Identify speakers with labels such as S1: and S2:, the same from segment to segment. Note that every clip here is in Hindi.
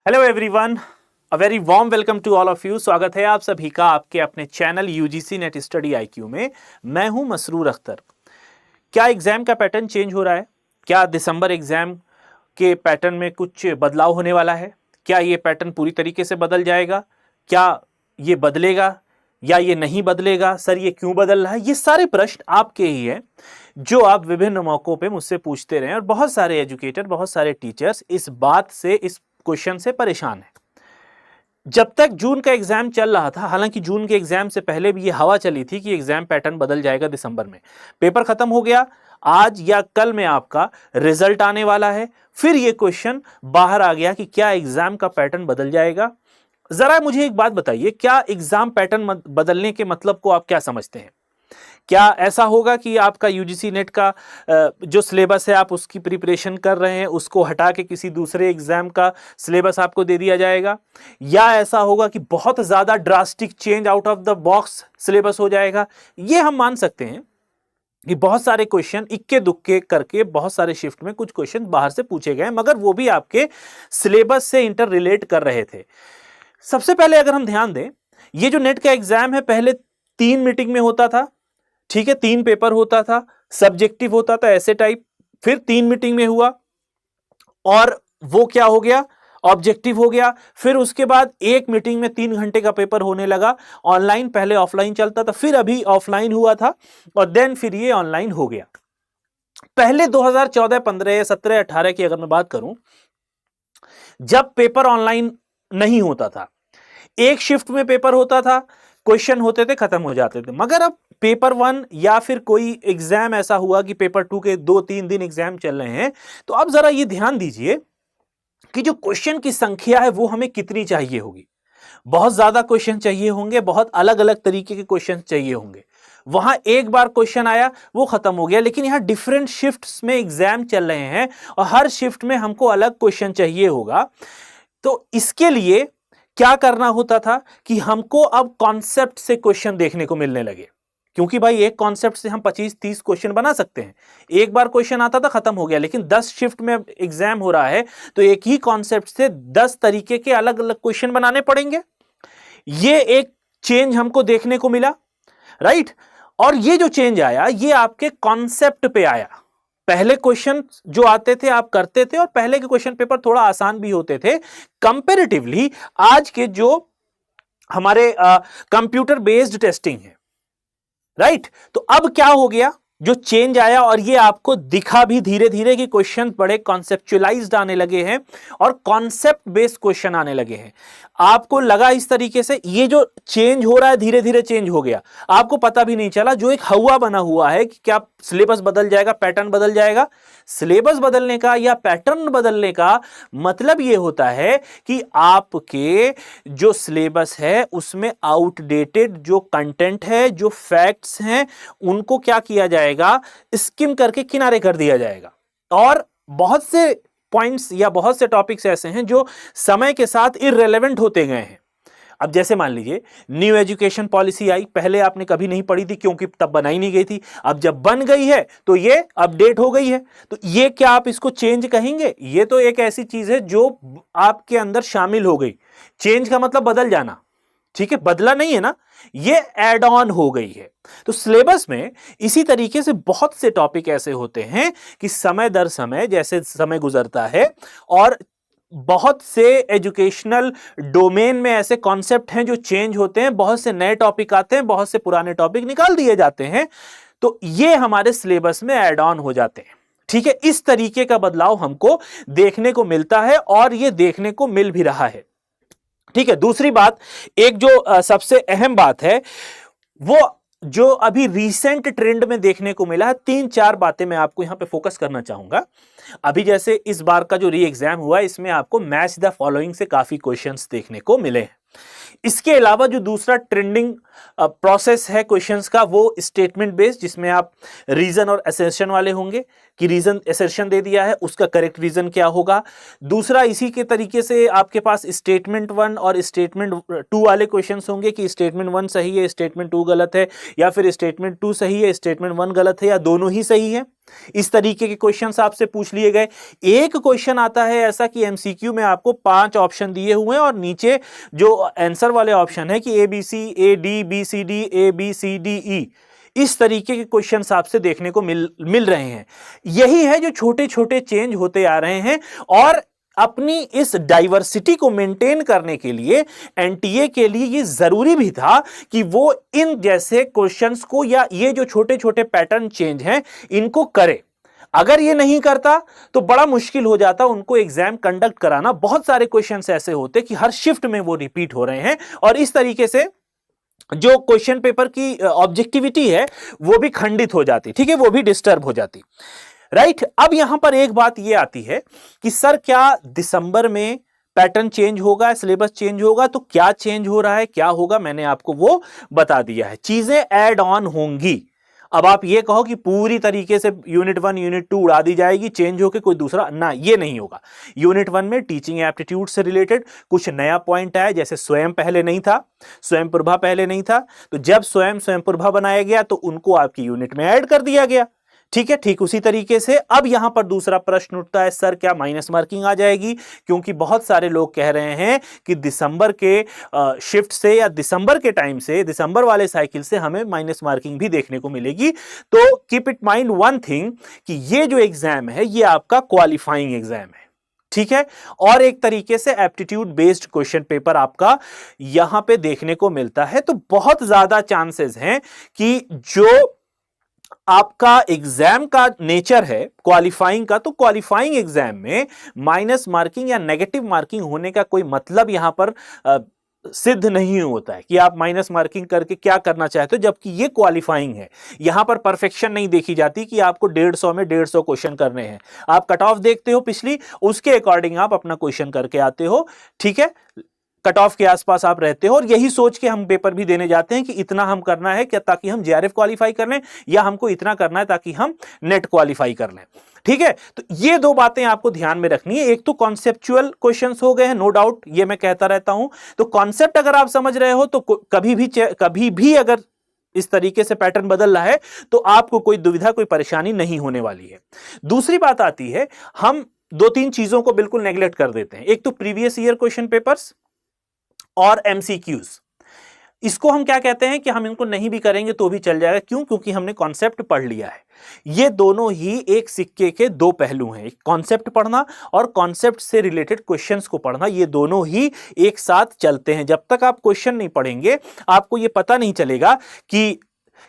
S1: Hello everyone, a very warm welcome to all of you. स्वागत है आप सभी का आपके अपने channel UGC NET study IQ में। मैं हूं मसरूर अख्तर। क्या एग्जाम का पैटर्न चेंज हो रहा है? क्या दिसंबर एग्जाम के पैटर्न में कुछ बदलाव होने वाला है? क्या ये पैटर्न पूरी तरीके से बदल जाएगा? क्या ये बदलेगा या ये नहीं बदलेगा? सर ये क्यों बदल रहा है? ये सारे प्रश्न आपके ही हैं जो आप विभिन्न मौकों पे मुझसे पूछते रहे और बहुत सारे एजुकेटर, बहुत सारे टीचर्स इस बात से, इस क्वेश्चन से परेशान हैं। जब तक जून का एग्जाम चल रहा था, हालांकि जून के एग्जाम से पहले भी ये हवा चली थी कि एग्जाम पैटर्न बदल जाएगा दिसंबर में। पेपर खत्म हो गया, आज या कल में आपका रिजल्ट आने वाला है, फिर ये क्वेश्चन बाहर आ गया कि क्या एग्जाम का पैटर्न बदल जाएगा। जरा मुझे एक बात बताइए, क्या एग्जाम पैटर्न बदलने के मतलब को आप क्या समझते हैं? क्या ऐसा होगा कि आपका यूजीसी नेट का जो सिलेबस है आप उसकी प्रिपरेशन कर रहे हैं, उसको हटा के किसी दूसरे एग्जाम का सिलेबस आपको दे दिया जाएगा? या ऐसा होगा कि बहुत ज़्यादा drastic change out of the box syllabus हो जाएगा? ये हम मान सकते हैं कि बहुत सारे क्वेश्चन इक्के दुक्के करके बहुत सारे शिफ्ट में कुछ क्वेश्चन बाहर से पूछे गए, मगर वो भी आपके सिलेबस से इंटर रिलेट कर रहे थे। सबसे पहले अगर हम ध्यान दें, ये जो नेट का एग्जाम है पहले 3 मीटिंग में होता था, ठीक है, 3 पेपर होता था, सब्जेक्टिव होता था ऐसे टाइप, फिर 3 मीटिंग में हुआ और वो क्या हो गया, ऑब्जेक्टिव हो गया। फिर उसके बाद एक मीटिंग में 3 घंटे का पेपर होने लगा ऑनलाइन। पहले ऑफलाइन चलता था, फिर अभी ऑफलाइन हुआ था और देन फिर ये ऑनलाइन हो गया। पहले 2014, 15, 17, 18 की अगर मैं बात करूं, जब पेपर ऑनलाइन नहीं होता था, एक शिफ्ट में पेपर होता था, क्वेश्चन होते थे, खत्म हो जाते थे। मगर अब पेपर 1 या फिर कोई एग्जाम ऐसा हुआ कि पेपर 2 के 2-3 दिन एग्जाम चल रहे हैं, तो अब जरा ये ध्यान दीजिए कि जो क्वेश्चन की संख्या है वो हमें कितनी चाहिए होगी। बहुत ज्यादा क्वेश्चन चाहिए होंगे, बहुत अलग अलग तरीके के क्वेश्चन चाहिए होंगे। वहां एक बार क्वेश्चन आया, वो खत्म हो गया, लेकिन यहां डिफरेंट शिफ्ट्स में एग्जाम चल रहे हैं और हर शिफ्ट में हमको अलग क्वेश्चन चाहिए होगा। तो इसके लिए क्या करना होता था कि हमको अब कॉन्सेप्ट से क्वेश्चन देखने को मिलने लगे, क्योंकि भाई एक कॉन्सेप्ट से हम 25-30 क्वेश्चन बना सकते हैं। एक बार क्वेश्चन आता था, खत्म हो गया, लेकिन 10 शिफ्ट में एग्जाम हो रहा है तो एक ही कॉन्सेप्ट से 10 तरीके के अलग अलग क्वेश्चन बनाने पड़ेंगे। ये एक चेंज हमको देखने को मिला, राइट। और ये जो चेंज आया ये आपके कॉन्सेप्ट पे आया। पहले क्वेश्चन जो आते थे आप करते थे और पहले के क्वेश्चन पेपर थोड़ा आसान भी होते थे कंपैरेटिवली आज के जो हमारे कंप्यूटर बेस्ड टेस्टिंग है, राइट। तो अब क्या हो गया, जो चेंज आया और ये आपको दिखा भी धीरे धीरे कि क्वेश्चन बड़े कॉन्सेप्चुअलाइज्ड आने लगे हैं और कॉन्सेप्ट बेस्ड क्वेश्चन आने लगे हैं। आपको लगा इस तरीके से ये जो चेंज हो रहा है धीरे धीरे चेंज हो गया, आपको पता भी नहीं चला। जो एक हवा बना हुआ है कि क्या सिलेबस बदल जाएगा, पैटर्न बदल जाएगा। सिलेबस बदलने का या पैटर्न बदलने का मतलब ये होता है कि आपके जो सिलेबस है उसमें आउटडेटेड जो कंटेंट है, जो फैक्ट्स हैं, उनको क्या किया जाएगा, स्किम करके किनारे कर दिया जाएगा। और बहुत से पॉइंट्स या बहुत से टॉपिक्स ऐसे हैं जो समय के साथ इररिलेवेंट होते गए हैं। अब जैसे मान लीजिए न्यू एजुकेशन पॉलिसी आई, पहले आपने कभी नहीं पढ़ी थी क्योंकि तब बनाई नहीं गई थी। अब जब बन गई है तो ये अपडेट हो गई है, तो ये क्या आप इसको चेंज कहेंगे? ये तो एक ऐसी चीज है जो आपके अंदर शामिल हो गई। चेंज का मतलब बदल जाना, ठीक है, बदला नहीं है ना, ये एड ऑन हो गई है। तो सिलेबस में इसी तरीके से बहुत से टॉपिक ऐसे होते हैं कि समय दर समय जैसे समय गुजरता है और बहुत से एजुकेशनल डोमेन में ऐसे कॉन्सेप्ट हैं जो चेंज होते हैं, बहुत से नए टॉपिक आते हैं, बहुत से पुराने टॉपिक निकाल दिए जाते हैं, तो ये हमारे सिलेबस में ऐड ऑन हो जाते हैं, ठीक है। इस तरीके का बदलाव हमको देखने को मिलता है और ये देखने को मिल भी रहा है, ठीक है। दूसरी बात, एक जो सबसे अहम बात है वो जो अभी रीसेंट ट्रेंड में देखने को मिला है, 3-4 बातें मैं आपको यहां पे फोकस करना चाहूंगा। अभी जैसे इस बार का जो री एग्जाम हुआ इसमें आपको मैच द फॉलोइंग से काफी क्वेश्चंस देखने को मिले हैं। इसके अलावा जो दूसरा ट्रेंडिंग प्रोसेस है क्वेश्चंस का, वो स्टेटमेंट बेस्ड, जिसमें आप रीजन और असर्शन वाले होंगे कि रीजन असर्शन दे दिया है, उसका करेक्ट रीजन क्या होगा। दूसरा इसी के तरीके से आपके पास स्टेटमेंट 1 और स्टेटमेंट 2 वाले क्वेश्चंस होंगे कि स्टेटमेंट 1 सही है, स्टेटमेंट 2 गलत है, या फिर स्टेटमेंट 2 सही है, स्टेटमेंट 1 गलत है, या दोनों ही सही है। इस तरीके के क्वेश्चंस आपसे पूछ लिए गए। एक क्वेश्चन आता है ऐसा कि एमसीक्यू में आपको 5 ऑप्शन दिए हुए हैं और नीचे जो आंसर वाले ऑप्शन है कि A B C, A D, B C D, A B C D E, इस तरीके के क्वेश्चंस आपसे देखने को मिल रहे हैं। यही है जो छोटे छोटे चेंज होते आ रहे हैं, और अपनी इस डाइवर्सिटी को मेंटेन करने के लिए एनटीए के लिए ये जरूरी भी था कि वो इन जैसे क्वेश्चंस को, या ये जो छोटे छोटे पैटर्न चेंज हैं, इनको करे। अगर ये नहीं करता तो बड़ा मुश्किल हो जाता उनको एग्जाम कंडक्ट कराना। बहुत सारे क्वेश्चंस ऐसे होते कि हर शिफ्ट में वो रिपीट हो रहे हैं, और इस तरीके से जो क्वेश्चन पेपर की ऑब्जेक्टिविटी है वो भी खंडित हो जाती, ठीक है, वो भी डिस्टर्ब हो जाती, राइट। अब यहां पर एक बात ये आती है कि सर क्या दिसंबर में पैटर्न चेंज होगा, सिलेबस चेंज होगा? तो क्या चेंज हो रहा है, क्या होगा, मैंने आपको वो बता दिया है। चीजें ऐड ऑन होंगी। अब आप ये कहो कि पूरी तरीके से यूनिट 1 यूनिट 2 उड़ा दी जाएगी, चेंज होके कोई दूसरा, ना, ये नहीं होगा। यूनिट 1 में टीचिंग एप्टीट्यूड से रिलेटेड कुछ नया पॉइंट आया, जैसे स्वयं पहले नहीं था, स्वयं प्रभा पहले नहीं था, तो जब स्वयं प्रभा बनाया गया तो उनको आपकी यूनिट में ऐड कर दिया गया, ठीक है। ठीक उसी तरीके से अब यहां पर दूसरा प्रश्न उठता है, सर क्या माइनस मार्किंग आ जाएगी? क्योंकि बहुत सारे लोग कह रहे हैं कि दिसंबर के शिफ्ट से या दिसंबर के टाइम से, दिसंबर वाले साइकिल से हमें माइनस मार्किंग भी देखने को मिलेगी। तो keep it mind one thing कि ये जो एग्जाम है ये आपका क्वालिफाइंग एग्जाम है, ठीक है, और एक तरीके से एप्टीट्यूड बेस्ड क्वेश्चन पेपर आपका यहां पे देखने को मिलता है। तो बहुत ज्यादा चांसेस हैं कि जो आपका एग्जाम का नेचर है क्वालिफाइंग का, तो क्वालिफाइंग एग्जाम में माइनस मार्किंग या नेगेटिव मार्किंग होने का कोई मतलब यहां पर सिद्ध नहीं होता है कि आप माइनस मार्किंग करके क्या करना चाहते हो, जबकि ये क्वालिफाइंग है। यहां पर परफेक्शन नहीं देखी जाती कि आपको 150 में 150 क्वेश्चन करने हैं। आप कट ऑफ देखते हो पिछली, उसके अकॉर्डिंग आप अपना क्वेश्चन करके आते हो, ठीक है, कट ऑफ के आसपास आप रहते हो, और यही सोच के हम पेपर भी देने जाते हैं कि इतना हम करना है क्या, ताकि हम जेआरएफ क्वालिफाई कर लें, या हमको इतना करना है ताकि हम नेट क्वालिफाई कर लें, ठीक है। तो ये दो बातें आपको ध्यान में रखनी है। एक तो कॉन्सेप्चुअल क्वेश्चंस हो गए हैं, नो डाउट, ये मैं कहता रहता हूं। तो कॉन्सेप्ट अगर आप समझ रहे हो तो कभी भी अगर इस तरीके से पैटर्न बदल रहा है तो आपको कोई दुविधा, कोई परेशानी नहीं होने वाली है। दूसरी बात आती है, हम 2-3 चीजों को बिल्कुल नेग्लेक्ट कर देते हैं। एक तो प्रीवियस ईयर क्वेश्चन पेपर्स और एमसीक्यूज। इसको हम क्या कहते हैं कि हम इनको नहीं भी करेंगे तो भी चल जाएगा। क्यों? क्योंकि हमने कॉन्सेप्ट पढ़ लिया है। ये दोनों ही एक सिक्के के दो पहलू हैं। कॉन्सेप्ट पढ़ना और कॉन्सेप्ट से रिलेटेड क्वेश्चंस को पढ़ना, ये दोनों ही एक साथ चलते हैं। जब तक आप क्वेश्चन नहीं पढ़ेंगे आपको ये पता नहीं चलेगा कि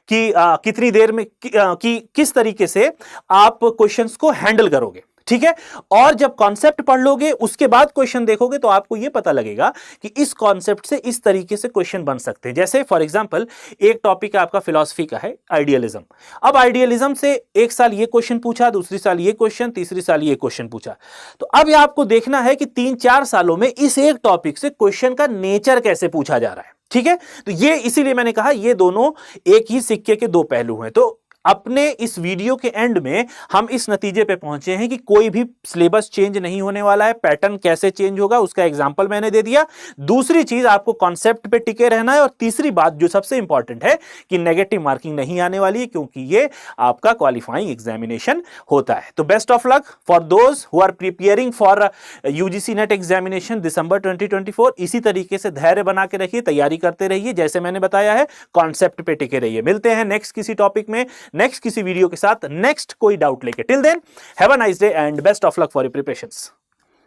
S1: कितनी देर में किस तरीके से आप क्वेश्चंस को हैंडल करोगे, ठीक है। और जब कॉन्सेप्ट पढ़ लोगे उसके बाद क्वेश्चन देखोगे तो आपको यह पता लगेगा कि इस कॉन्सेप्ट से इस तरीके से क्वेश्चन बन सकते हैं। जैसे फॉर एग्जांपल एक टॉपिक आपका फिलॉसफी का है, आइडियलिज्म। अब आइडियलिज्म से एक साल ये क्वेश्चन पूछा, दूसरी साल ये क्वेश्चन, तीसरी साल ये क्वेश्चन पूछा। तो अब यह आपको देखना है कि 3-4 सालों में इस एक टॉपिक से क्वेश्चन का नेचर कैसे पूछा जा रहा है, ठीक है। तो ये इसीलिए मैंने कहा ये दोनों एक ही सिक्के के दो पहलू हैं। तो अपने इस वीडियो के एंड में हम इस नतीजे पे पहुंचे हैं कि कोई भी सिलेबस चेंज नहीं होने वाला है। पैटर्न कैसे चेंज होगा उसका एग्जांपल मैंने दे दिया। दूसरी चीज, आपको कॉन्सेप्ट पे टिके रहना है। और तीसरी बात जो सबसे इंपॉर्टेंट है कि नेगेटिव मार्किंग नहीं आने वाली है, क्योंकि ये आपका क्वालिफाइंग एग्जामिनेशन होता है। तो best of luck for those who are preparing for UGC NET examination December 2024। इसी तरीके से धैर्य बना के रखिए, तैयारी करते रहिए, जैसे मैंने बताया है कॉन्सेप्ट पे टिके रहिए। मिलते हैं नेक्स्ट किसी टॉपिक में, नेक्स्ट किसी वीडियो के साथ, नेक्स्ट कोई डाउट लेके। Till then have a nice day and best of luck for your preparations.